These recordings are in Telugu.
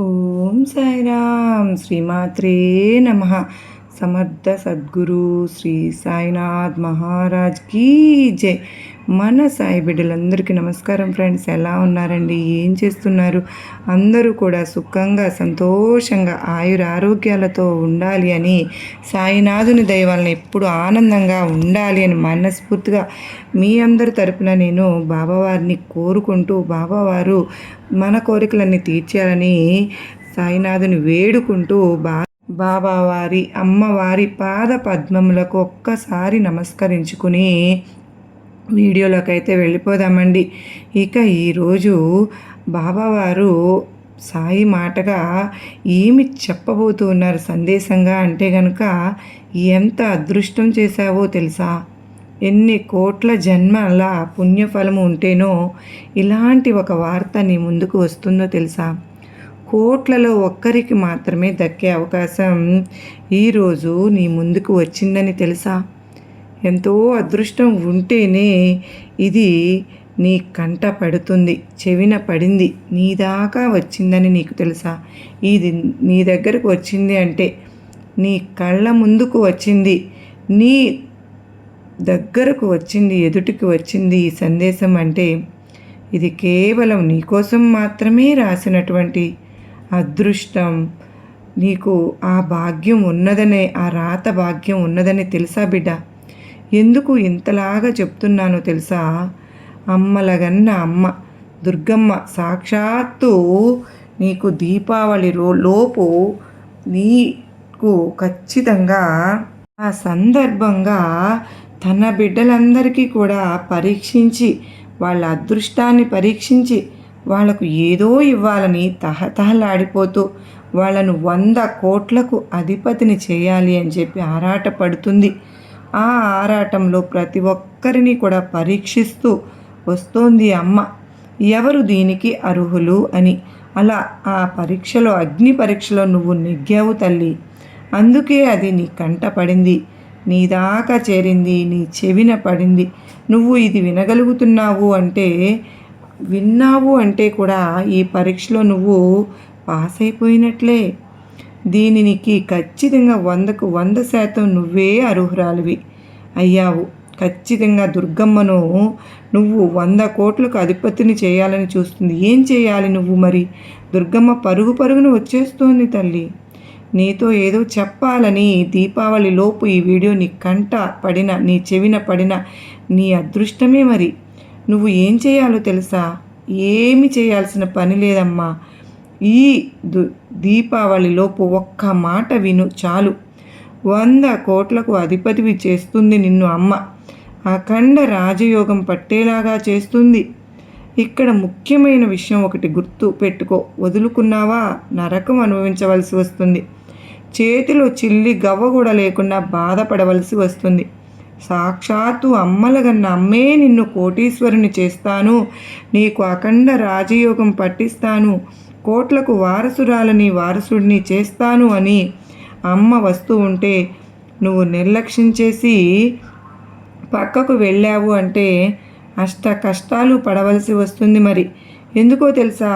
ఓం సాయిరామ్ శ్రీమాత్రే నమ. సమర్థ సద్గురు శ్రీ సాయినాథ్ మహారాజ్ కీ జై. మన సాయి బిడ్డలందరికీ నమస్కారం ఫ్రెండ్స్. ఎలా ఉన్నారండి? ఏం చేస్తున్నారు? అందరూ కూడా సుఖంగా సంతోషంగా ఆయురారోగ్యాలతో ఉండాలి అని, సాయినాథుని దయ వలన ఎప్పుడు ఆనందంగా ఉండాలి అని మనస్ఫూర్తిగా మీ అందరి తరపున నేను బాబావారిని కోరుకుంటూ, బాబావారు మన కోరికలన్నీ తీర్చాలని సాయినాథుని వేడుకుంటూ బాబావారి అమ్మవారి పాద పద్మములకు ఒక్కసారి నమస్కరించుకుని వీడియోలోకి అయితే వెళ్ళిపోదామండి. ఇక ఈరోజు బాబావారు సాయి మాటగా ఏమి చెప్పబోతూ ఉన్నారు సందేశంగా అంటే కనుక, ఎంత అదృష్టం చేశావో తెలుసా? ఎన్ని కోట్ల జన్మల పుణ్యఫలము ఉంటేనో ఇలాంటి ఒక వార్త నీ ముందుకు వస్తుందో తెలుసా? కోట్లలో ఒక్కరికి మాత్రమే దక్కే అవకాశం ఈరోజు నీ ముందుకు వచ్చిందని తెలుసా? ఎంతో అదృష్టం ఉంటేనే ఇది నీ కంట పడుతుంది, చెవిన పడింది, నీ దాకా వచ్చిందని నీకు తెలుసా? ఇది నీ దగ్గరకు వచ్చింది అంటే, నీ కళ్ళ ముందుకు వచ్చింది, నీ దగ్గరకు వచ్చింది, ఎదుటికి వచ్చింది ఈ సందేశం అంటే, ఇది కేవలం నీకోసం మాత్రమే రాసినటువంటి అదృష్టం. నీకు ఆ భాగ్యం ఉన్నదనే, ఆ రాత భాగ్యం ఉన్నదని తెలుసా బిడ్డ? ఎందుకు ఇంతలాగా చెప్తున్నానో తెలుసా? అమ్మలగన్న అమ్మ దుర్గమ్మ సాక్షాత్తు నీకు దీపావళి లోపు నీకు ఖచ్చితంగా ఆ సందర్భంగా తన బిడ్డలందరికీ కూడా పరీక్షించి, వాళ్ళ అదృష్టాన్ని పరీక్షించి, వాళ్లకు ఏదో ఇవ్వాలని తహతహలాడిపోతూ వాళ్ళను 100 కోట్లకు అధిపతిని చేయాలి అని చెప్పి ఆరాటపడుతుంది. ఆ ఆరాటంలో ప్రతి ఒక్కరిని కూడా పరీక్షిస్తూ వస్తోంది అమ్మ, ఎవరు దీనికి అర్హులు అని. అలా ఆ పరీక్షలో, అగ్ని పరీక్షలో నువ్వు నెగ్గావు తల్లి. అందుకే అది నీ కంట పడింది, నీ దాకా చేరింది, నీ చెవిన పడింది. నువ్వు ఇది వినగలుగుతున్నావు అంటే, విన్నావు అంటే కూడా ఈ పరీక్షలో నువ్వు పాస్ అయిపోయినట్లే. దీనికి ఖచ్చితంగా 100కు 100% నువ్వే అర్హురాలివి అయ్యావు. ఖచ్చితంగా దుర్గమ్మను నువ్వు 100 కోట్లకు అధిపతిని చేయాలని చూస్తుంది. ఏం చేయాలి నువ్వు మరి? దుర్గమ్మ పరుగు పరుగున వచ్చేస్తోంది తల్లి. నీతో ఏదో చెప్పాలని దీపావళి లోపు ఈ వీడియో నీ కంట పడిన, నీ చెవిన పడిన నీ అదృష్టమే. మరి నువ్వు ఏం చేయాలో తెలుసా? ఏమి చేయాల్సిన పని లేదమ్మా. ఈ దీపావళిలోపు ఒక్క మాట విను చాలు. 100 కోట్లకు అధిపతివి చేస్తుంది నిన్ను అమ్మ. అఖండ రాజయోగం పట్టేలాగా చేస్తుంది. ఇక్కడ ముఖ్యమైన విషయం ఒకటి గుర్తు పెట్టుకో. వదులుకున్నావా నరకం అనుభవించవలసి వస్తుంది. చేతిలో చిల్లి గవ్వ కూడా లేకుండా బాధపడవలసి వస్తుంది. సాక్షాత్తు అమ్మలగన్న అమ్మే నిన్ను కోటీశ్వరుని చేస్తాను, నీకు అఖండ రాజయోగం పట్టిస్తాను, కోట్లకు వారసురాలని వారసుడిని చేస్తాను అని అమ్మ వస్తూ ఉంటే నువ్వు నిర్లక్ష్యం చేసి పక్కకు వెళ్ళావు అంటే అష్ట కష్టాలు పడవలసి వస్తుంది. మరి ఎందుకో తెలుసా?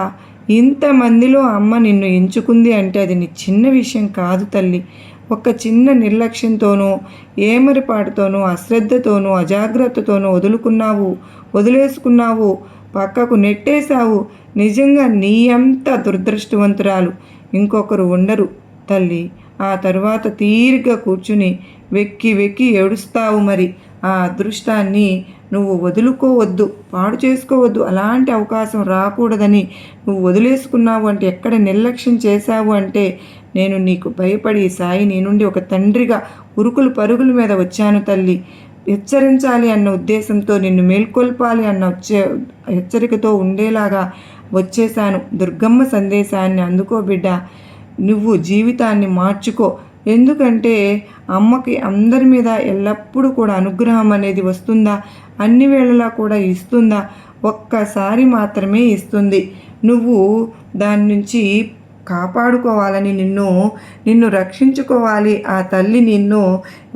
ఇంతమందిలో అమ్మ నిన్ను ఎంచుకుంది అంటే అది నీ చిన్న విషయం కాదు తల్లి. ఒక చిన్న నిర్లక్ష్యంతోనో, ఏమరిపాటుతోనో, అశ్రద్ధతోనో, అజాగ్రత్తతోనో వదిలేసుకున్నావు, పక్కకు నెట్టేశావు. నిజంగా నీ అంత దురదృష్టవంతురాలు ఇంకొకరు ఉండరు తల్లి. ఆ తర్వాత తీరిగ్గా కూర్చుని వెక్కి వెక్కి ఏడుస్తావు. మరి ఆ అదృష్టాన్ని నువ్వు వదులుకోవద్దు, పాడు చేసుకోవద్దు. అలాంటి అవకాశం రాకూడదని నువ్వు వదిలేసుకున్నావు అంటే, ఎక్కడ నిర్లక్ష్యం చేశావు అంటే, నేను నీకు భయపడి సాయి నీ నుండి ఒక తండ్రిగా ఉరుకులు పరుగుల మీద వచ్చాను తల్లి. హెచ్చరించాలి అన్న ఉద్దేశంతో, నిన్ను మేల్కొల్పాలి అన్న హెచ్చరికతో ఉండేలాగా వచ్చేశాను. దుర్గమ్మ సందేశాన్ని అందుకో బిడ్డ. నువ్వు జీవితాన్ని మార్చుకో. ఎందుకంటే అమ్మకి అందరి మీద ఎల్లప్పుడూ కూడా అనుగ్రహం అనేది వస్తుందా? అన్ని వేళలా కూడా ఇస్తుందా? ఒక్కసారి మాత్రమే ఇస్తుంది. నువ్వు దాని నుంచి కాపాడుకోవాలని, నిన్ను రక్షించుకోవాలి. ఆ తల్లి నిన్ను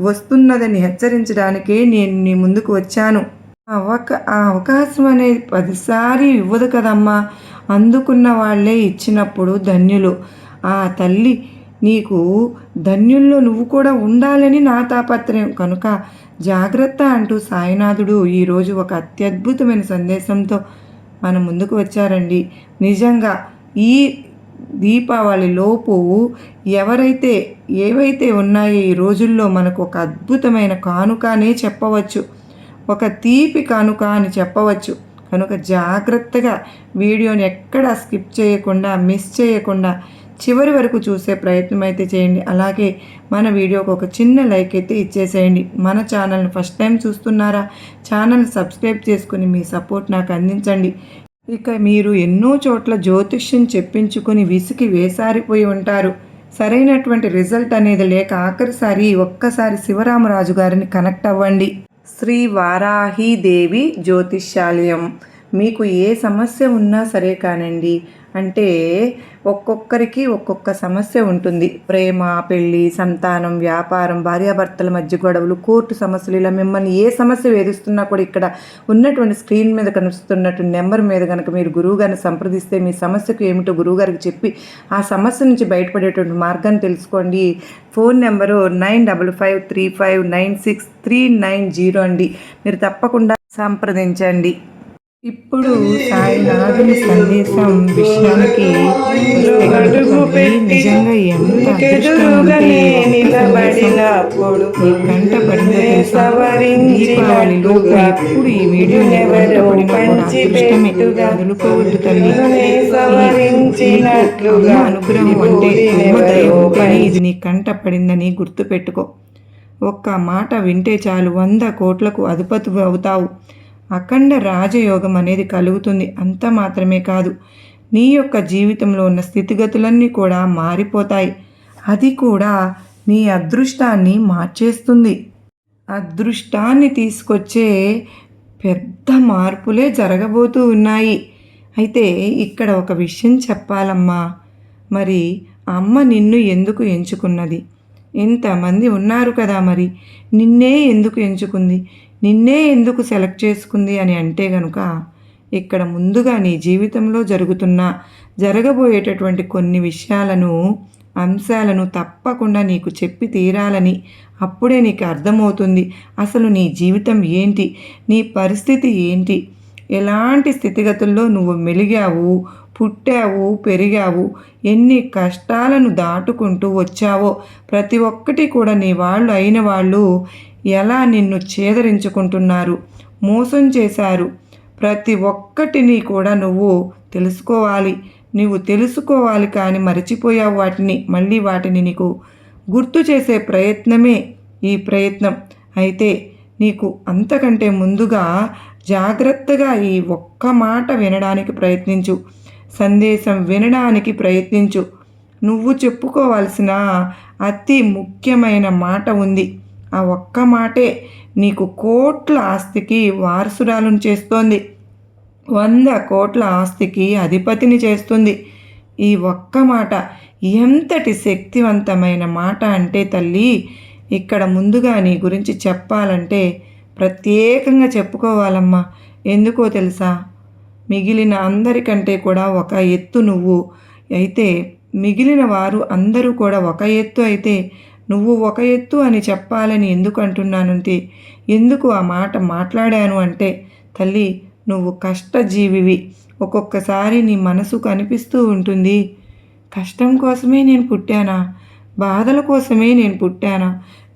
వస్తున్నదని హెచ్చరించడానికే నేను నీ ముందుకు వచ్చాను. ఆ అవకాశం అనేది 10 సార్లు ఇవ్వదు కదమ్మా. అందుకున్న వాళ్ళే ఇచ్చినప్పుడు ధన్యులు. ఆ తల్లి నీకు ధన్యుల్లో నువ్వు కూడా ఉండాలని నా తాపత్రయం. కనుక జాగ్రత్త అంటూ సాయినాథుడు ఈరోజు ఒక అత్యద్భుతమైన సందేశంతో మన ముందుకు వచ్చారండి. నిజంగా ఈ దీపావళి లోపు ఎవరైతే ఏవైతే ఉన్నాయో ఈ రోజుల్లో మనకు ఒక అద్భుతమైన కానుక అనే చెప్పవచ్చు, ఒక తీపి కానుక అని చెప్పవచ్చు. కనుక జాగ్రత్తగా వీడియోని ఎక్కడా స్కిప్ చేయకుండా, మిస్ చేయకుండా చివరి వరకు చూసే ప్రయత్నం అయితే చేయండి. అలాగే మన వీడియోకి ఒక చిన్న లైక్ అయితే ఇచ్చేసేయండి. మన ఛానల్ని ఫస్ట్ టైం చూస్తున్నారా? ఛానల్ సబ్స్క్రైబ్ చేసుకుని మీ సపోర్ట్ నాకు అందించండి. ఇక మీరు ఎన్నో చోట్ల జ్యోతిష్యం చెప్పించుకుని విసికి వేసారిపోయి ఉంటారు. సరైనటువంటి రిజల్ట్ అనేది లేక ఆఖరిసారి ఒక్కసారి శివరామరాజు గారిని కనెక్ట్ అవ్వండి. శ్రీ వారాహీదేవి జ్యోతిష్యాలయం. మీకు ఏ సమస్య ఉన్నా సరే కానండి, అంటే ఒక్కొక్కరికి ఒక్కొక్క సమస్య ఉంటుంది. ప్రేమ, పెళ్ళి, సంతానం, వ్యాపారం, భార్యాభర్తల మధ్య గొడవలు, కోర్టు సమస్యలు, ఇలా మిమ్మల్ని ఏ సమస్య వేధిస్తున్నా కూడా ఇక్కడ ఉన్నటువంటి స్క్రీన్ మీద కనిపిస్తున్నటువంటి నెంబర్ మీద కనుక మీరు గురువుగారిని సంప్రదిస్తే మీ సమస్యకు ఏమిటో గురువుగారికి చెప్పి ఆ సమస్య నుంచి బయటపడేటువంటి మార్గాన్ని తెలుసుకోండి. ఫోన్ నెంబరు 9553596390 అండి. మీరు తప్పకుండా సంప్రదించండి. ఇప్పుడు సాయినాథుని సందేశం విషయానికి నిజంగా ఎంత గంట పడిందో తెలుసా? దీపావళిలో ఎప్పుడు ఈ వీడియో అదృష్టమే, వదులుకోవద్దు తల్లి. అమ్మ అనుగ్రహం అంటే అమ్మ దయ ఉంటేనే ఇది నీ కంట పడిందని గుర్తుపెట్టుకో. ఒక్క మాట వింటే చాలు 100 కోట్లకు అధిపతి అవుతావు. అఖండ రాజయోగం అనేది కలుగుతుంది. అంత మాత్రమే కాదు, నీ యొక్క జీవితంలో ఉన్న స్థితిగతులన్నీ కూడా మారిపోతాయి. అది కూడా నీ అదృష్టాన్ని మార్చేస్తుంది. అదృష్టాన్ని తీసుకొచ్చే పెద్ద మార్పులే జరగబోతూ ఉన్నాయి. అయితే ఇక్కడ ఒక విషయం చెప్పాలమ్మా. మరి అమ్మ నిన్ను ఎందుకు ఎంచుకున్నది? ఇంతమంది ఉన్నారు కదా, మరి నిన్నే ఎందుకు ఎంచుకుంది, నిన్నే ఎందుకు సెలెక్ట్ చేసుకుంది అని అంటే కనుక ఇక్కడ ముందుగా నీ జీవితంలో జరగబోయేటటువంటి కొన్ని విషయాలను, అంశాలను తప్పకుండా నీకు చెప్పి తీరాలని. అప్పుడే నీకు అర్థమవుతుంది అసలు నీ జీవితం ఏంటి, నీ పరిస్థితి ఏంటి, ఎలాంటి స్థితిగతుల్లో నువ్వు మెలిగావు, పుట్టావు, పెరిగావు, ఎన్ని కష్టాలను దాటుకుంటూ వచ్చావో. ప్రతి ఒక్కటి కూడా నీ వాళ్ళు అయిన వాళ్ళు ఎలా నిన్ను ఛేదరించుకుంటున్నారు, మోసం చేశారు. ప్రతి ఒక్కటిని కూడా నువ్వు తెలుసుకోవాలి కానీ మరచిపోయావు వాటిని. మళ్ళీ వాటిని నీకు గుర్తు చేసే ప్రయత్నమే ఈ ప్రయత్నం. అయితే నీకు అంతకంటే ముందుగా జాగ్రత్తగా ఈ ఒక్క మాట వినడానికి ప్రయత్నించు, సందేశం వినడానికి ప్రయత్నించు. నువ్వు చెప్పుకోవాల్సిన అతి ముఖ్యమైన మాట ఉంది. ఆ ఒక్క మాటే నీకు కోట్ల ఆస్తికి వారసురాలను చేస్తోంది, 100 కోట్ల ఆస్తికి అధిపతిని చేస్తుంది. ఈ ఒక్క మాట ఎంతటి శక్తివంతమైన మాట అంటే తల్లి, ఇక్కడ ముందుగా నీ గురించి చెప్పాలంటే ప్రత్యేకంగా చెప్పుకోవాలమ్మా. ఎందుకో తెలుసా? మిగిలిన అందరికంటే కూడా ఒక ఎత్తు నువ్వు అయితే, మిగిలిన వారు అందరూ కూడా ఒక ఎత్తు అయితే నువ్వు ఒక ఎత్తు అని చెప్పాలని ఎందుకు అంటున్నానంటే, ఎందుకు ఆ మాట మాట్లాడాను అంటే తల్లి, నువ్వు కష్టజీవివి. ఒక్కొక్కసారి నీ మనసుకు అనిపిస్తూ ఉంటుంది, కష్టం కోసమే నేను పుట్టానా, బాధల కోసమే నేను పుట్టానా,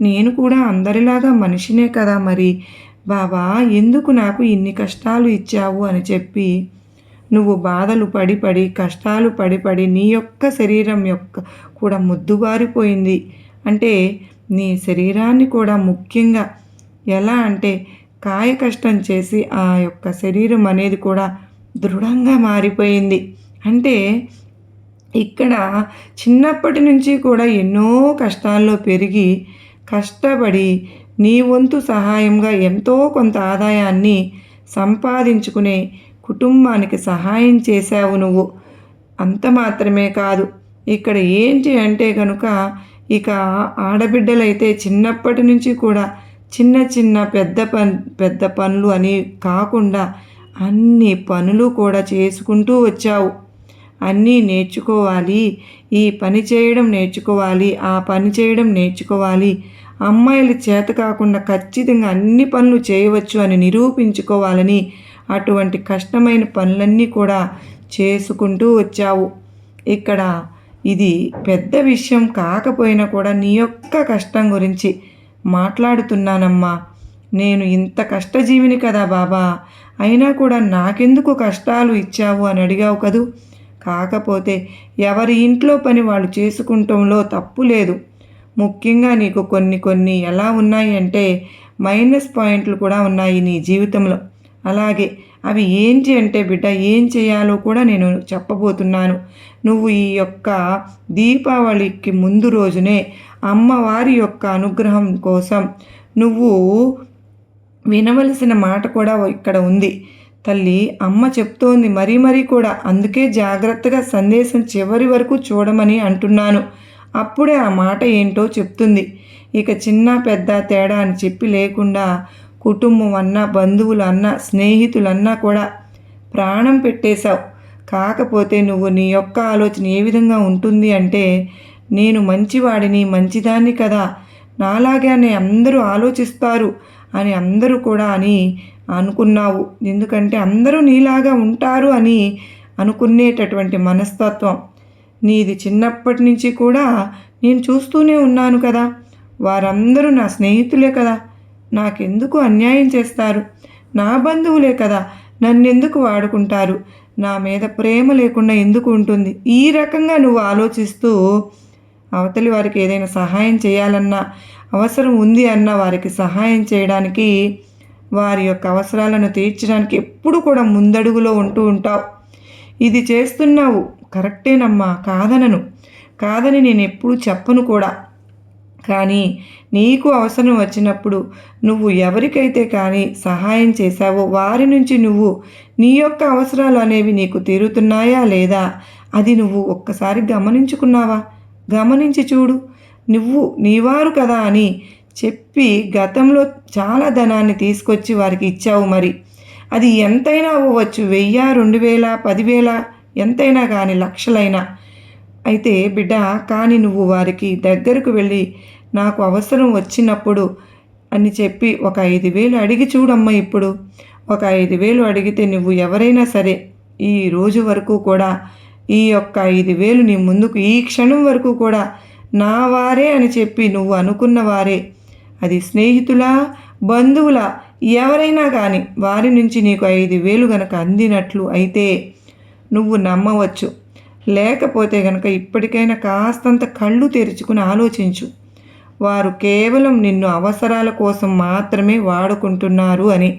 నేను కూడా అందరిలాగా మనిషినే కదా, మరి బాబా ఎందుకు నాకు ఇన్ని కష్టాలు ఇచ్చావు అని చెప్పి నువ్వు బాధలు పడి కష్టాలు పడి నీ యొక్క శరీరం కూడా ముద్దుబారిపోయింది. అంటే నీ శరీరాన్ని కూడా ముఖ్యంగా ఎలా అంటే కాయ కష్టం చేసి ఆ యొక్క శరీరం అనేది కూడా దృఢంగా మారిపోయింది. అంటే ఇక్కడ చిన్నప్పటి నుంచి కూడా ఎన్నో కష్టాల్లో పెరిగి కష్టపడి నీ వంతు సహాయంగా ఎంతో కొంత ఆదాయాన్ని సంపాదించుకునే కుటుంబానికి సహాయం చేశావు నువ్వు. అంత మాత్రమే కాదు, ఇక్కడ ఏంటి అంటే కనుక ఇక ఆడబిడ్డలైతే చిన్నప్పటి నుంచి కూడా చిన్న పెద్ద పనులు అని కాకుండా అన్ని పనులు కూడా చేసుకుంటూ వచ్చావు. అన్నీ నేర్చుకోవాలి, ఈ పని చేయడం నేర్చుకోవాలి, ఆ పని చేయడం నేర్చుకోవాలి, అమ్మాయిలు చేత కాకుండా ఖచ్చితంగా అన్ని పనులు చేయవచ్చు అని నిరూపించుకోవాలని అటువంటి కష్టమైన పనులన్నీ కూడా చేసుకుంటూ వచ్చావు. ఇక్కడ ఇది పెద్ద విషయం కాకపోయినా కూడా నీ యొక్క కష్టం గురించి మాట్లాడుతున్నానమ్మా. నేను ఇంత కష్టజీవిని కదా బాబా, అయినా కూడా నాకెందుకు కష్టాలు ఇచ్చావు అని అడిగావు కదూ. కాకపోతే ఎవరి ఇంట్లో పని వాళ్ళు చేసుకుంటంలో తప్పు లేదు. ముఖ్యంగా నీకు కొన్ని ఎలా ఉన్నాయి అంటే మైనస్ పాయింట్లు కూడా ఉన్నాయి నీ జీవితంలో. అలాగే అవి ఏంటి అంటే బిడ్డ, ఏం చేయాలో కూడా నేను చెప్పబోతున్నాను. నువ్వు ఈ యొక్క దీపావళికి ముందు రోజునే అమ్మవారి యొక్క అనుగ్రహం కోసం నువ్వు వినవలసిన మాట కూడా ఇక్కడ ఉంది. తల్లి అమ్మ చెప్తోంది మరీ కూడా, అందుకే జాగ్రత్తగా సందేశం చివరి వరకు చూడమని అంటున్నాను. అప్పుడే ఆ మాట ఏంటో చెప్తుంది. ఇక చిన్న పెద్ద తేడా అని చెప్పి లేకుండా కుటుంబం అన్నా, బంధువులు అన్నా, స్నేహితులన్నా కూడా ప్రాణం పెట్టేశావు. కాకపోతే నువ్వు నీ యొక్క ఆలోచన ఏ విధంగా ఉంటుంది అంటే, నేను మంచివాడిని, మంచిదాన్ని కదా, నాలాగానే అందరూ ఆలోచిస్తారు అని అందరూ కూడా అని అనుకున్నావు. ఎందుకంటే అందరూ నీలాగా ఉంటారు అని అనుకునేటటువంటి మనస్తత్వం నీది చిన్నప్పటి నుంచి కూడా నేను చూస్తూనే ఉన్నాను కదా. వారందరూ నా స్నేహితులే కదా, నాకెందుకు అన్యాయం చేస్తారు, నా బంధువులే కదా, నన్నెందుకు వాడుకుంటారు, నా మీద ప్రేమ లేకుండా ఎందుకు ఉంటుంది. ఈ రకంగా నువ్వు ఆలోచిస్తూ అవతలి వారికి ఏదైనా సహాయం చేయాలన్నా, అవసరం ఉంది అన్న వారికి సహాయం చేయడానికి, వారి యొక్క అవసరాలను తీర్చడానికి ఎప్పుడు కూడా ముందడుగులో ఉంటూ ఉంటావు. ఇది చేస్తున్నావు కరెక్టేనమ్మా, కాదని నేను ఎప్పుడు చెప్పను కూడా. కానీ నీకు అవసరం వచ్చినప్పుడు నువ్వు ఎవరికైతే కానీ సహాయం చేశావో వారి నుంచి నువ్వు నీ యొక్క అవసరాలు అనేవి నీకు తీరుతున్నాయా లేదా, అది నువ్వు ఒక్కసారి గమనించుకున్నావా? గమనించి చూడు. నువ్వు నీవారు కదా అని చెప్పి గతంలో చాలా ధనాన్ని తీసుకొచ్చి వారికి ఇచ్చావు. మరి అది ఎంతైనా అవ్వచ్చు, 1000, 2000, 10,000, ఎంతైనా కానీ, లక్షలైనా. అయితే బిడ్డ, కానీ నువ్వు వారికి దగ్గరకు వెళ్ళి నాకు అవసరం వచ్చినప్పుడు అని చెప్పి ఒక 5,000 అడిగి చూడమ్మా. ఇప్పుడు ఒక 5,000 అడిగితే నువ్వు ఎవరైనా సరే ఈ రోజు వరకు కూడా ఈ యొక్క 5,000 నీ ముందుకు ఈ క్షణం వరకు కూడా నా వారే అని చెప్పి నువ్వు అనుకున్న వారే, అది స్నేహితులా, బంధువులా, ఎవరైనా కానీ వారి నుంచి నీకు 5,000 గనక అందినట్లు అయితే నువ్వు నమ్మవచ్చు. లేకపోతే గనక ఇప్పటికైనా కాస్తంత కళ్ళు తెరుచుకుని ఆలోచించు. వారు కేవలం నిన్ను అవసరాల కోసం మాత్రమే వాడుకుంటున్నారు అని.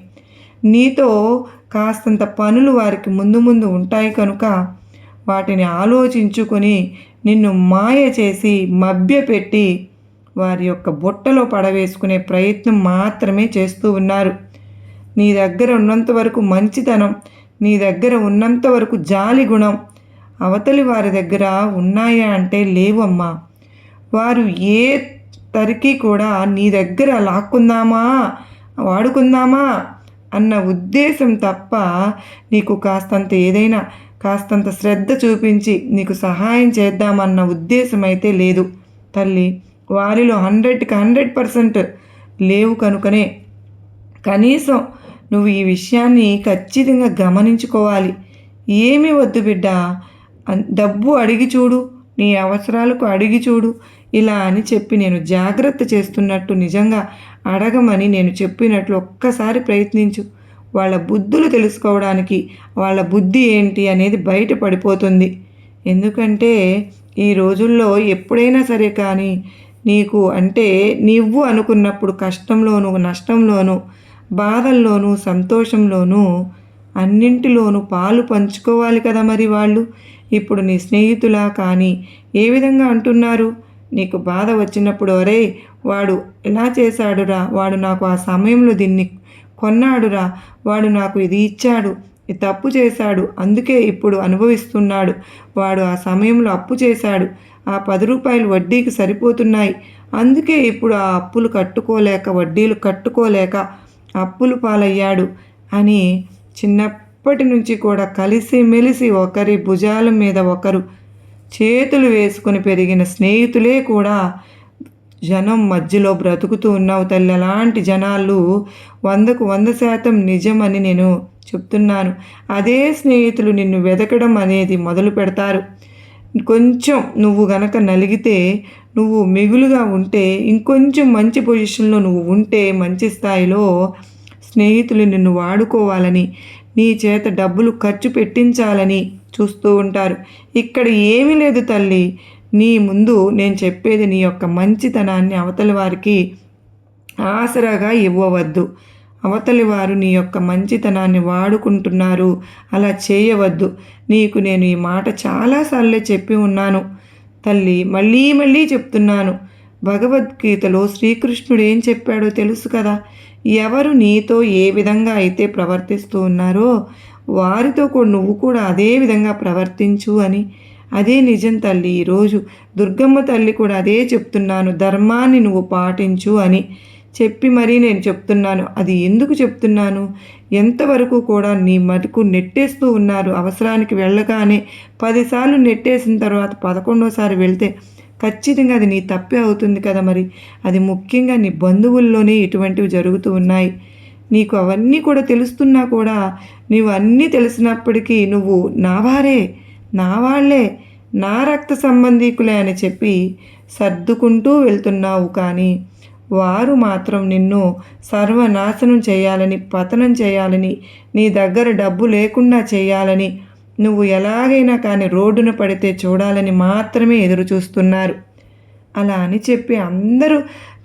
నీతో కాస్తంత పనులు వారికి ముందు ఉంటాయి కనుక వాటిని ఆలోచించుకొని నిన్ను మాయ చేసి మభ్యపెట్టి వారి యొక్క బుట్టలో పడవేసుకునే ప్రయత్నం మాత్రమే చేస్తూ ఉన్నారు. నీ దగ్గర ఉన్నంత వరకు మంచితనం, నీ దగ్గర ఉన్నంత వరకు జాలి గుణం అవతలి వారి దగ్గర ఉన్నాయా అంటే లేవమ్మా. వారు ఏ తరికి కూడా నీ దగ్గర లాక్కుందామా, వాడుకుందామా అన్న ఉద్దేశం తప్ప నీకు కాస్తంత శ్రద్ధ చూపించి నీకు సహాయం చేద్దామన్న ఉద్దేశం అయితే లేదు తల్లి. వారిలో 100కి 100% లేవు. కనుకనే కనీసం నువ్వు ఈ విషయాన్ని ఖచ్చితంగా గమనించుకోవాలి. ఏమీ వద్దు బిడ్డ, డబ్బు అడిగి చూడు, నీ అవసరాలకు అడిగి చూడు ఇలా అని చెప్పి నేను జాగ్రత్త చేస్తున్నట్టు నిజంగా అడగమని నేను చెప్పినట్లు ఒక్కసారి ప్రయత్నించు. వాళ్ళ బుద్ధులు తెలుసుకోవడానికి వాళ్ళ బుద్ధి ఏంటి అనేది బయటపడిపోతుంది. ఎందుకంటే ఈ రోజుల్లో ఎప్పుడైనా సరే కానీ నీకు అంటే నువ్వు అనుకున్నప్పుడు కష్టంలోనూ, నష్టంలోనూ, బాధల్లోనూ, సంతోషంలోనూ అన్నింటిలోనూ పాలు పంచుకోవాలి కదా. మరి వాళ్ళు ఇప్పుడు నీ స్నేహితులా కానీ ఏ విధంగా అంటున్నారు? నీకు బాధ వచ్చినప్పుడు అరే వాడు ఎలా చేశాడురా, వాడు నాకు ఆ సమయంలో దీన్ని కొన్నాడురా, వాడు నాకు ఇది ఇచ్చాడు, ఇది తప్పు చేశాడు, అందుకే ఇప్పుడు అనుభవిస్తున్నాడు, వాడు ఆ సమయంలో అప్పు చేశాడు, ఆ 10 రూపాయలు వడ్డీకి సరిపోతున్నాయి, అందుకే ఇప్పుడు ఆ అప్పులు కట్టుకోలేక, వడ్డీలు కట్టుకోలేక అప్పులు పాలయ్యాడు అని అప్పటి నుంచి కూడా కలిసిమెలిసి ఒకరి భుజాల మీద ఒకరు చేతులు వేసుకుని పెరిగిన స్నేహితులే కూడా జనం మధ్యలో బ్రతుకుతూ ఉన్నావు తల్లి. అలాంటి జనాలు 100% నిజమని నేను చెప్తున్నాను. అదే స్నేహితులు నిన్ను వెతకడం అనేది మొదలు పెడతారు. కొంచెం నువ్వు గనక నలిగితే, నువ్వు మిగులుగా ఉంటే, ఇంకొంచెం మంచి పొజిషన్లో నువ్వు ఉంటే, మంచి స్థాయిలో స్నేహితులు నిన్ను వాడుకోవాలని, నీ చేత డబ్బులు ఖర్చు పెట్టించాలని చూస్తూ ఉంటారు. ఇక్కడ ఏమీ లేదు తల్లి. నీ ముందు నేను చెప్పేది నీ యొక్క మంచితనాన్ని అవతలి వారికి ఆసరాగా ఇవ్వవద్దు. అవతలి వారు నీ యొక్క మంచితనాన్ని వాడుకుంటున్నారు, అలా చేయవద్దు. నీకు నేను ఈ మాట చాలాసార్లే చెప్పి ఉన్నాను తల్లి, మళ్ళీ మళ్ళీ చెప్తున్నాను. భగవద్గీతలో శ్రీకృష్ణుడు ఏం చెప్పాడో తెలుసు కదా. ఎవరు నీతో ఏ విధంగా అయితే ప్రవర్తిస్తూ ఉన్నారో వారితో కూడా నువ్వు కూడా అదే విధంగా ప్రవర్తించు అని. అదే నిజం తల్లి. ఈరోజు దుర్గమ్మ తల్లి కూడా అదే చెప్తున్నాను, ధర్మాన్ని నువ్వు పాటించు అని చెప్పి మరీ నేను చెప్తున్నాను. అది ఎందుకు చెప్తున్నాను, ఎంతవరకు కూడా నీ మటుకు నెట్టేస్తూ ఉన్నారు. అవసరానికి వెళ్ళగానే 10 సార్లు నెట్టేసిన తర్వాత 11వ వెళ్తే ఖచ్చితంగా అది నీ తప్పే అవుతుంది కదా. మరి అది ముఖ్యంగా నీ బంధువుల్లోనే ఇటువంటివి జరుగుతూ ఉన్నాయి. నీకు అవన్నీ కూడా తెలుస్తున్నా కూడా నీవు అన్నీ తెలిసినప్పటికీ నువ్వు నా వారే, నా వాళ్ళే, నా రక్త సంబంధీకులే అని చెప్పి సర్దుకుంటూ వెళ్తున్నావు. కానీ వారు మాత్రం నిన్ను సర్వనాశనం చేయాలని, పతనం చేయాలని, నీ దగ్గర డబ్బు లేకుండా చేయాలని, నువ్వు ఎలాగైనా కానీ రోడ్డున పడితే చూడాలని మాత్రమే ఎదురు చూస్తున్నారు. అలా అని చెప్పి అందరూ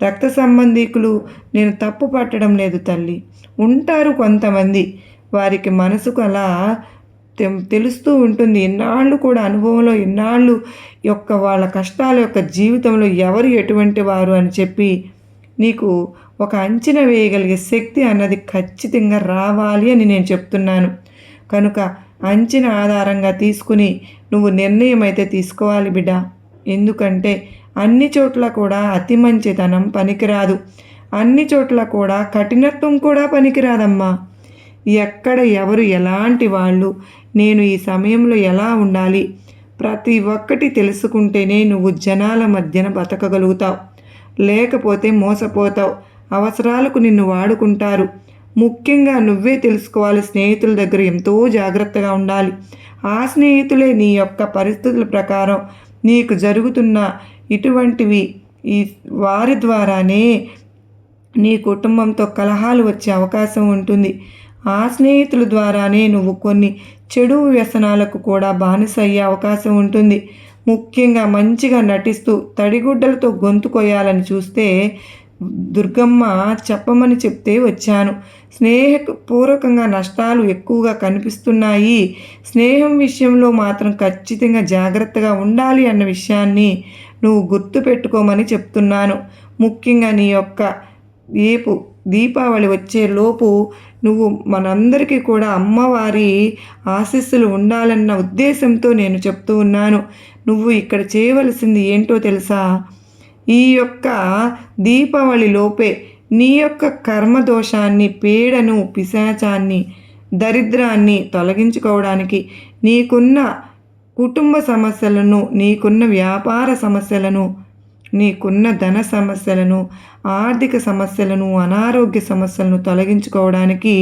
రక్త సంబంధీకులు నేను తప్పు పట్టడం లేదు తల్లి. ఉంటారు కొంతమంది, వారికి మనసుకు అలా తెలుస్తూ ఉంటుంది. ఎన్నాళ్ళు కూడా అనుభవంలో, ఎన్నాళ్ళు యొక్క వాళ్ళ కష్టాల యొక్క జీవితంలో ఎవరు ఎటువంటి వారు అని చెప్పి నీకు ఒక అంచనా వేయగలిగే శక్తి అన్నది ఖచ్చితంగా రావాలి అని నేను చెప్తున్నాను. కనుక అంచనా ఆధారంగా తీసుకుని నువ్వు నిర్ణయం అయితే తీసుకోవాలి బిడ్డ. ఎందుకంటే అన్ని చోట్ల కూడా అతి మంచితనం పనికిరాదు, అన్ని చోట్ల కూడా కఠినత్వం కూడా పనికిరాదమ్మా. ఎక్కడ ఎవరు ఎలాంటి వాళ్ళు, నేను ఈ సమయంలో ఎలా ఉండాలి, ప్రతి ఒక్కటి తెలుసుకుంటేనే నువ్వు జనాల మధ్యన బతకగలుగుతావు. లేకపోతే మోసపోతావు. అవసరాలకు నిన్ను వాడుకుంటారు. ముఖ్యంగా నువ్వే తెలుసుకోవాలి. స్నేహితుల దగ్గర ఎంతో జాగ్రత్తగా ఉండాలి. ఆ స్నేహితులే నీ యొక్క పరిస్థితుల ప్రకారం నీకు జరుగుతున్న ఇటువంటివి ఈ వారి ద్వారానే నీ కుటుంబంతో కలహాలు వచ్చే అవకాశం ఉంటుంది. ఆ స్నేహితుల ద్వారానే నువ్వు కొన్ని చెడు వ్యసనాలకు కూడా బానిస అయ్యే అవకాశం ఉంటుంది. ముఖ్యంగా మంచిగా నటిస్తూ తడిగుడ్డలతో గొంతు కొయ్యాలని చూస్తే దుర్గమ్మ చెప్పమని చెప్తే వచ్చాను. స్నేహపూర్వకంగా నష్టాలు ఎక్కువగా కనిపిస్తున్నాయి. స్నేహం విషయంలో మాత్రం ఖచ్చితంగా జాగ్రత్తగా ఉండాలి అన్న విషయాన్ని నువ్వు గుర్తుపెట్టుకోమని చెప్తున్నాను. ముఖ్యంగా నీ యొక్క దీపావళి వచ్చే లోపు నువ్వు మనందరికీ కూడా అమ్మవారి ఆశీస్సులు ఉండాలన్న ఉద్దేశంతో నేను చెప్తూ ఉన్నాను. నువ్వు ఇక్కడ చేయవలసింది ఏంటో తెలుసా? ఈ యొక్క దీపావళి లోపే నీ యొక్క కర్మదోషాన్ని, పీడను, పిశాచాన్ని, దరిద్రాన్ని తొలగించుకోవడానికి నీకున్న కుటుంబ సమస్యలను, నీకున్న వ్యాపార సమస్యలను, నీకున్న ధన సమస్యలను, ఆర్థిక సమస్యలను, అనారోగ్య సమస్యలను తొలగించుకోవడానికి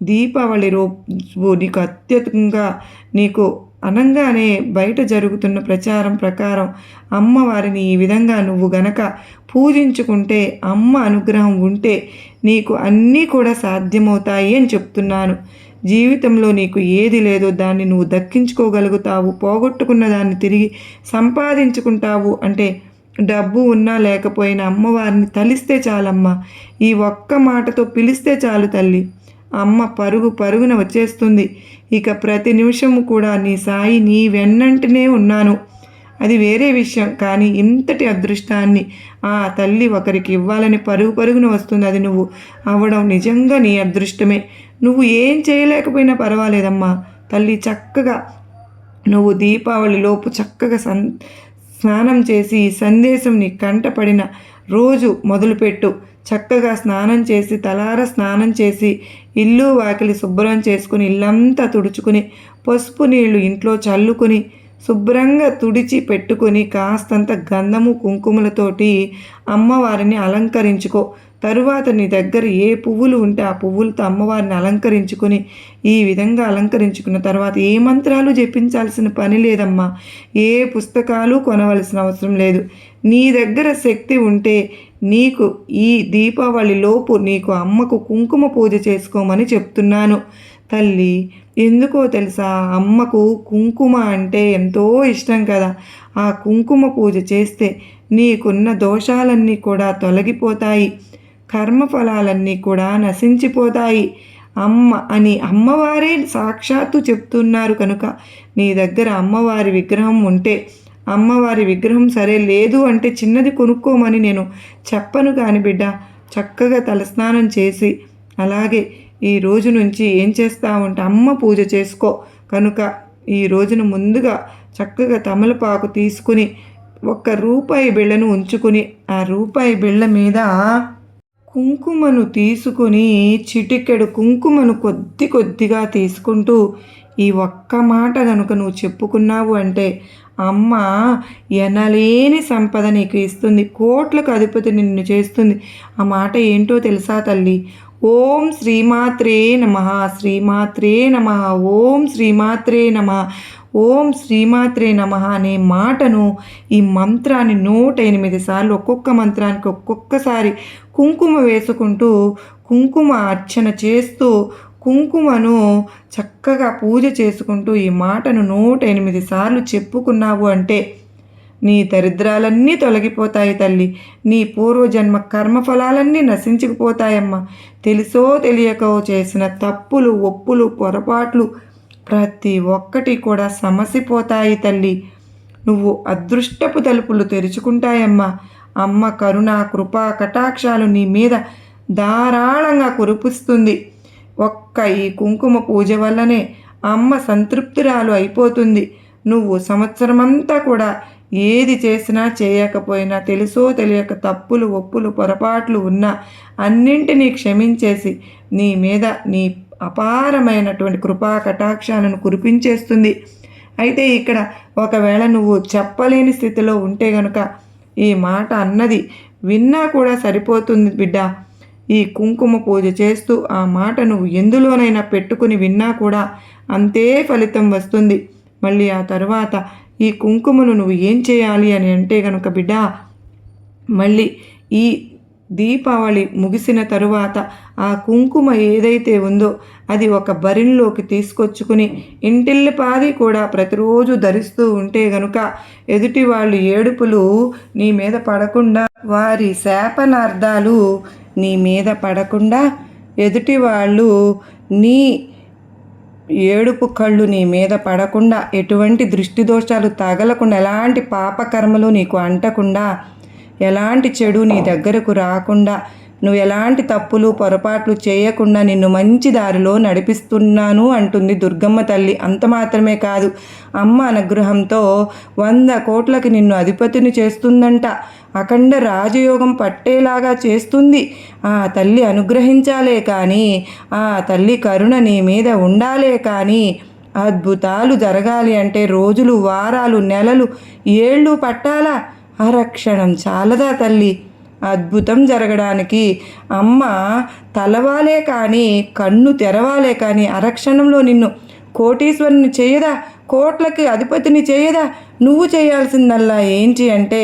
దీపావళి రోజు నీకు అత్యధికంగా నీకు అనంగానే బయట జరుగుతున్న ప్రచారం ప్రకారం అమ్మవారిని ఈ విధంగా నువ్వు గనక పూజించుకుంటే, అమ్మ అనుగ్రహం ఉంటే నీకు అన్నీ కూడా సాధ్యమవుతాయి అని చెప్తున్నాను. జీవితంలో నీకు ఏది లేదో దాన్ని నువ్వు దక్కించుకోగలుగుతావు. పోగొట్టుకున్న దాన్ని తిరిగి సంపాదించుకుంటావు. అంటే డబ్బు ఉన్నా లేకపోయినా అమ్మవారిని తలిస్తే చాలమ్మా. ఈ ఒక్క మాటతో పిలిస్తే చాలు తల్లి. అమ్మ పరుగున వచ్చేస్తుంది. ఇక ప్రతి నిమిషము కూడా నీ సాయి నీ వెన్నంటనే ఉన్నాను, అది వేరే విషయం. కానీ ఇంతటి అదృష్టాన్ని ఆ తల్లి ఒకరికి ఇవ్వాలని పరుగున వస్తుంది. అది నువ్వు అవ్వడం నిజంగా నీ అదృష్టమే. నువ్వు ఏం చేయలేకపోయినా పర్వాలేదమ్మా తల్లి. చక్కగా నువ్వు దీపావళి లోపు చక్కగా స్నానం చేసి ఈ సందేశం నీ కంటపడిన రోజు మొదలుపెట్టు. చక్కగా స్నానం చేసి, తలార స్నానం చేసి, ఇల్లు వాకిలి శుభ్రం చేసుకుని ఇల్లంతా తుడుచుకుని పసుపు నీళ్లు ఇంట్లో చల్లుకొని శుభ్రంగా తుడిచి పెట్టుకొని కాస్తంత గంధము కుంకుమలతోటి అమ్మవారిని అలంకరించుకో. తరువాత నీ దగ్గర ఏ పువ్వులు ఉంటే ఆ పువ్వులతో అమ్మవారిని అలంకరించుకొని ఈ విధంగా అలంకరించుకున్న తర్వాత ఏ మంత్రాలు జపించాల్సిన పని లేదమ్మా. ఏ పుస్తకాలు కొనవలసిన అవసరం లేదు. నీ దగ్గర శక్తి ఉంటే నీకు ఈ దీపావళి లోపు నీకు అమ్మకు కుంకుమ పూజ చేసుకోమని చెప్తున్నాను తల్లి. ఎందుకో తెలుసా, అమ్మకు కుంకుమ అంటే ఎంతో ఇష్టం కదా. ఆ కుంకుమ పూజ చేస్తే నీకున్న దోషాలన్నీ కూడా తొలగిపోతాయి, కర్మఫలాలన్నీ కూడా నశించిపోతాయి అమ్మ అని అమ్మవారే సాక్షాత్తు చెప్తున్నారు. కనుక నీ దగ్గర అమ్మవారి విగ్రహం ఉంటే, అమ్మవారి విగ్రహం సరే లేదు అంటే చిన్నది కొనుక్కోమని నేను చెప్పను కాని బిడ్డ, చక్కగా తలస్నానం చేసి అలాగే ఈ రోజు నుంచి ఏం చేస్తావంటే అమ్మ పూజ చేసుకో. కనుక ఈ రోజున ముందుగా చక్కగా తమలపాకు తీసుకుని ₹1 బిళ్ళను ఉంచుకుని ఆ రూపాయి బిళ్ళ మీద కుంకుమను తీసుకుని చిటికెడు కుంకుమను కొద్ది కొద్దిగా తీసుకుంటూ ఈ ఒక్క మాట కనుక నువ్వు చెప్పుకున్నావు అంటే అమ్మ ఎనలేని సంపద నీకు ఇస్తుంది, కోట్లకు అధిపతి నిన్ను చేస్తుంది. ఆ మాట ఏంటో తెలుసా తల్లి? ఓం శ్రీమాత్రే నమః, శ్రీమాత్రే నమః, ఓం శ్రీమాత్రే నమః, ఓం శ్రీమాత్రే నమః అనే మాటను, ఈ మంత్రాన్ని 108 సార్లు ఒక్కొక్క మంత్రానికి ఒక్కొక్కసారి కుంకుమ వేసుకుంటూ కుంకుమ అర్చన చేస్తూ కుంకుమను చక్కగా పూజ చేసుకుంటూ ఈ మాటను 108 సార్లు చెప్పుకున్నావు అంటే నీ దరిద్రాలన్నీ తొలగిపోతాయి తల్లి. నీ పూర్వజన్మ కర్మఫలాలన్నీ నశించుకుపోతాయమ్మా. తెలుసో తెలియకో చేసిన తప్పులు, ఒప్పులు, పొరపాట్లు ప్రతి ఒక్కటి కూడా సమసిపోతాయి తల్లి. నువ్వు అదృష్టపు తలుపులు తెరుచుకుంటాయమ్మా. అమ్మ కరుణ, కృప, కటాక్షాలు నీ మీద ధారాళంగా కురిపిస్తుంది. ఒక్క ఈ కుంకుమ పూజ వల్లనే అమ్మ సంతృప్తురాలు అయిపోతుంది. నువ్వు సంవత్సరమంతా కూడా ఏది చేసినా చేయకపోయినా తెలుసో తెలియక తప్పులు, ఒప్పులు, పొరపాట్లు ఉన్నా అన్నింటినీ క్షమించేసి నీ మీద నీ అపారమైనటువంటి కృపా కటాక్షాలను కురిపించేస్తుంది. అయితే ఇక్కడ ఒకవేళ నువ్వు చెప్పలేని స్థితిలో ఉంటే గనుక ఈ మాట అన్నది విన్నా కూడా సరిపోతుంది బిడ్డ. ఈ కుంకుమ పూజ చేస్తూ ఆ మాట నువ్వు ఎందులోనైనా పెట్టుకుని విన్నా కూడా అంతే ఫలితం వస్తుంది. మళ్ళీ ఆ తర్వాత ఈ కుంకుమను నువ్వు ఏం చేయాలి అని అంటే కనుక బిడ్డ, మళ్ళీ ఈ దీపావళి ముగిసిన తరువాత ఆ కుంకుమ ఏదైతే ఉందో అది ఒక బరిన్లోకి తీసుకొచ్చుకుని ఇంటిల్లిపాది కూడా ప్రతిరోజు ధరిస్తూ ఉంటే గనుక ఎదుటి వాళ్ళు ఏడుపులు నీ మీద పడకుండా, వారి శాపనార్థాలు నీ మీద పడకుండా, ఎదుటి వాళ్ళు నీ ఏడుపు కళ్ళు నీ మీద పడకుండా, ఎటువంటి దృష్టి దోషాలు తగలకుండా, ఎలాంటి పాపకర్మలు నీకు అంటకుండా, ఎలాంటి చెడు నీ దగ్గరకు రాకుండా, నువ్వు ఎలాంటి తప్పులు పొరపాట్లు చేయకుండా నిన్ను మంచి దారిలో నడిపిస్తున్నాను అంటుంది దుర్గమ్మ తల్లి. అంత మాత్రమే కాదు, అమ్మ అనుగ్రహంతో 100 కోట్లకి నిన్ను అధిపతిని చేస్తుందంట. అఖండ రాజయోగం పట్టేలాగా చేస్తుంది. ఆ తల్లి అనుగ్రహించాలే కానీ, ఆ తల్లి కరుణ నీ మీద ఉండాలే కానీ అద్భుతాలు జరగాలి అంటే రోజులు, వారాలు, నెలలు, ఏళ్ళు పట్టాలా? అరక్షణం చాలదా తల్లి? అద్భుతం జరగడానికి అమ్మ తలవాలే కానీ, కన్ను తెరవాలే కానీ అరక్షణంలో నిన్ను కోటీశ్వరుని చేయదా? కోట్లకి అధిపతిని చేయదా? నువ్వు చేయాల్సిందల్లా ఏంటి అంటే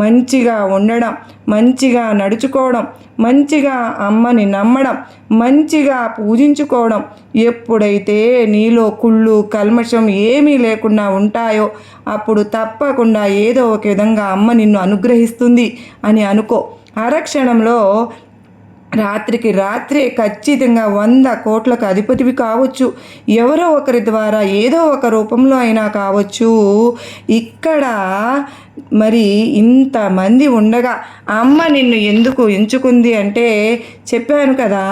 మంచిగా ఉండడం, మంచిగా నడుచుకోవడం, మంచిగా అమ్మని నమ్మడం, మంచిగా పూజించుకోవడం. ఎప్పుడైతే నీలో కుళ్ళు, కల్మషం ఏమీ లేకుండా ఉంటాయో అప్పుడు తప్పకుండా ఏదో ఒక విధంగా అమ్మ నిన్ను అనుగ్రహిస్తుంది అని అనుకో. అరక్షణంలో రాత్రికి రాత్రే ఖచ్చితంగా 100 కోట్లకు అధిపతివి కావచ్చు. ఎవరో ఒకరి ద్వారా ఏదో ఒక రూపంలో అయినా కావచ్చు. ఇక్కడ మరి ఇంతమంది ఉండగా అమ్మ నిన్ను ఎందుకు ఎంచుకుంది అంటే చెప్పాను కదా,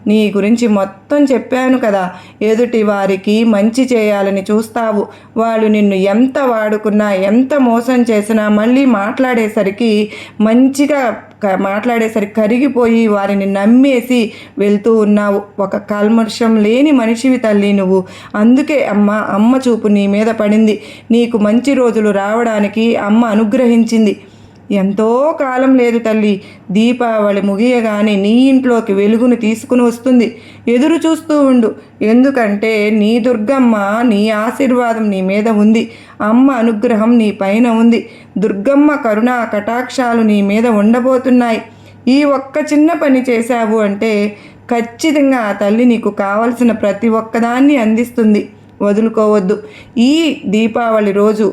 నీ గురించి మొత్తం చెప్పాను కదా. ఎదుటి వారికి మంచి చేయాలని చూస్తావు. వాళ్ళు నిన్ను ఎంత వాడుకున్నా, ఎంత మోసం చేసినా మళ్ళీ మాట్లాడేసరికి మంచిగా మాట్లాడేసరికి కరిగిపోయి వారిని నమ్మేసి వెళ్తూ ఉన్నావు. ఒక కల్మషం లేని మనిషివి తల్లి నువ్వు. అందుకే అమ్మ చూపు నీ మీద పడింది. నీకు మంచి రోజులు రావడానికి అమ్మ అనుగ్రహించింది. ఎంతో కాలం లేదు తల్లి, దీపావళి ముగియగానే నీ ఇంట్లోకి వెలుగును తీసుకుని వస్తుంది. ఎదురు చూస్తూ ఉండు. ఎందుకంటే నీ దుర్గమ్మ నీ ఆశీర్వాదం నీ మీద ఉంది. అమ్మ అనుగ్రహం నీ పైన ఉంది. దుర్గమ్మ కరుణా కటాక్షాలు నీ మీద ఉండబోతున్నాయి. ఈ ఒక్క చిన్న పని చేశావు అంటే ఖచ్చితంగా ఆ తల్లి నీకు కావలసిన ప్రతి ఒక్కదాన్ని అందిస్తుంది. వదులుకోవద్దు. ఈ దీపావళి రోజు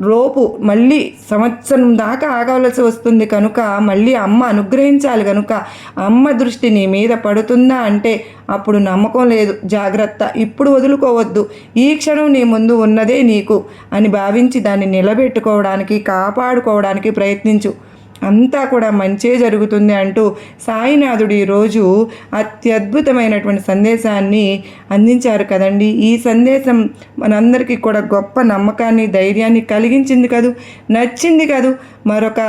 లోపు మళ్ళీ సంవత్సరం దాకా ఆగవలసి వస్తుంది కనుక మళ్ళీ అమ్మ అనుగ్రహించాలి కనుక అమ్మ దృష్టి నీ మీద పడుతుందా అంటే అప్పుడు నమ్మకం లేదు. జాగ్రత్త. ఇప్పుడు వదులుకోవద్దు. ఈ క్షణం నీ ముందు ఉన్నదే నీకు అని భావించి దాన్ని నిలబెట్టుకోవడానికి, కాపాడుకోవడానికి ప్రయత్నించు. అంతా కూడా మంచే జరుగుతుంది అంటూ సాయినాథుడు ఈరోజు అత్యద్భుతమైనటువంటి సందేశాన్ని అందించారు కదండి. ఈ సందేశం మనందరికీ కూడా గొప్ప నమ్మకాన్ని, ధైర్యాన్ని కలిగించింది కదూ, నచ్చింది కదూ. మరొక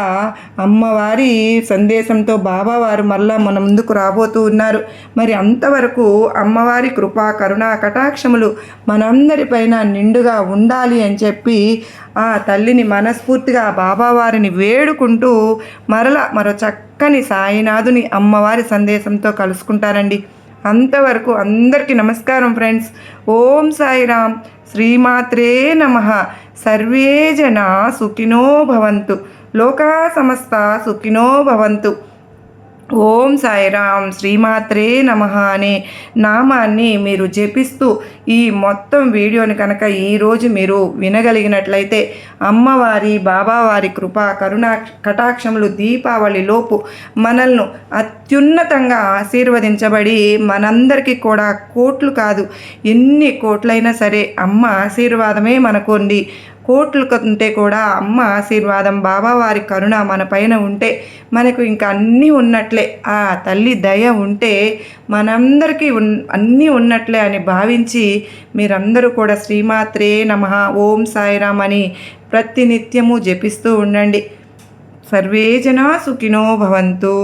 అమ్మవారి సందేశంతో బాబావారు మళ్ళా మన ముందుకు రాబోతూ ఉన్నారు. మరి అంతవరకు అమ్మవారి కృపా కరుణా కటాక్షములు మనందరిపైన నిండుగా ఉండాలి అని చెప్పి ఆ తల్లిని మనస్ఫూర్తిగా బాబావారిని వేడుకుంటూ మరో చక్కని సాయినాథుని అమ్మవారి సందేశంతో కలుసుకుంటారండి. అంతవరకు అందరికీ నమస్కారం ఫ్రెండ్స్. ఓం సాయిరామ్. శ్రీమాత్రే నమః. సర్వే జనా సుఖినో భవంతు. లోకా సమస్త సుఖినో భవంతు. ఓం సాయిరామ్. శ్రీమాత్రే నమః అనే నామాన్ని మీరు జపిస్తూ ఈ మొత్తం వీడియోని కనుక ఈరోజు మీరు వినగలిగినట్లయితే అమ్మవారి బాబావారి కృపా కరుణా కటాక్షములు దీపావళి లోపు మనల్ని అత్యున్నతంగా ఆశీర్వదించబడి మనందరికీ కూడా కోట్లు కాదు, ఎన్ని కోట్లైనా సరే అమ్మ ఆశీర్వాదమే మనకు ఉంది. కోట్లు కంటే కూడా అమ్మ ఆశీర్వాదం, బాబావారి కరుణ మన పైన ఉంటే మనకు ఇంకా అన్నీ ఉన్నట్లే. ఆ తల్లి దయ ఉంటే మనందరికీ అన్నీ ఉన్నట్లే అని భావించి మీరందరూ కూడా శ్రీమాత్రే నమః, ఓం సాయిరామ్ అని ప్రతినిత్యము జపిస్తూ ఉండండి. సర్వే జనా సుఖినో భవంతు.